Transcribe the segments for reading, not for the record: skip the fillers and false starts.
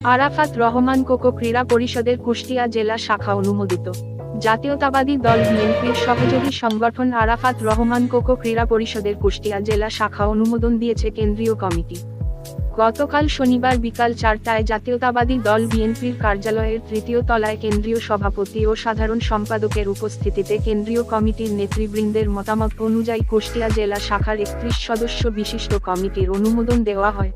Arafat Rahman cocoa ক্রীড়া পরিষদের কুষ্টিয়া জেলা শাখা অনুমোদিত। জাতীয়তাবাদী দল বিএনপির সহযোগী সংগঠন আরাফাত রহমান কোকো ক্রীড়া পরিষদের কুষ্টিয়া জেলা শাখা অনুমোদন দিয়েছে কেন্দ্রীয় কমিটি। গতকাল শনিবার বিকাল 4টায় জাতীয়তাবাদী দল বিএনপির কার্যালয়ের তৃতীয় তলায় কেন্দ্রীয় সভাপতি ও সাধারণ সম্পাদকের উপস্থিতিতে কেন্দ্রীয় কমিটির নেতৃবৃন্দের মতামত অনুযায়ী কুষ্টিয়া জেলা শাখার 31 সদস্য বিশিষ্ট কমিটির অনুমোদন দেওয়া হয়।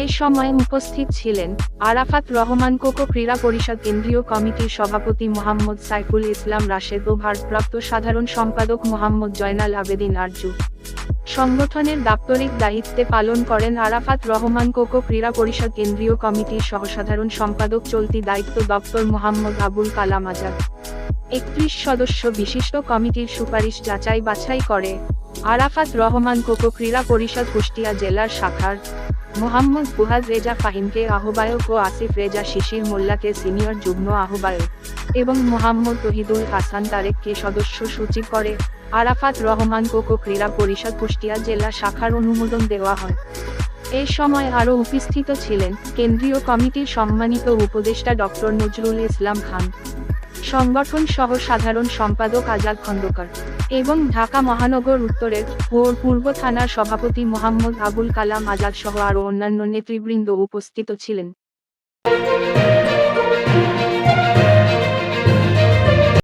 এ সময় উপস্থিত ছিলেন আরাফাত রহমান কোকো ক্রীড়া পরিষদ কেন্দ্রীয় কমিটির সভাপতি মোহাম্মদ সাইফুল ইসলাম রাশেদ ও ভারপ্রাপ্ত সাধারণ সম্পাদক মোহাম্মদ জয়নাল আবেদিন আরজু। সংগঠনের দাপ্তরিক দায়িত্বে পালন করেন আরাফাত রহমান কোকো ক্রীড়া পরিষদ কেন্দ্রীয় কমিটির সহসাধারণ সম্পাদক চলতি দায়িত্ব দপ্তর মোহাম্মদ আবুল কালাম আজাদ। 31 সদস্য বিশিষ্ট কমিটির সুপারিশ যাচাই বাছাই করে আরাফাত রহমান কোকো ক্রীড়া পরিষদ কুষ্টিয়া জেলার শাখার মোহাম্মদ বুহাদ রেজা ফাহিমকে আহ্বায়ক ও আসিফ রেজা শিশির মোল্লাকে সিনিয়র যুগ্ম আহ্বায়ক এবং মোহাম্মদ তহিদুল হাসান তারেককে সদস্য সচিব করে আরাফাত রহমান কোকো ক্রীড়া পরিষদ কুষ্টিয়া জেলা শাখার অনুমোদন দেওয়া হয়। এ সময় আরও উপস্থিত ছিলেন কেন্দ্রীয় কমিটির সম্মানিত উপদেষ্টা ডক্টর নজরুল ইসলাম খান, সংগঠন সহ সাধারণ সম্পাদক আজাদ খন্দকার এবং ঢাকা মহানগর উত্তরের পূর্ব থানার সভাপতি মোহাম্মদ আবুল কালাম আজাদ সহ আরও অন্যান্য নেতৃবৃন্দ উপস্থিত ছিলেন।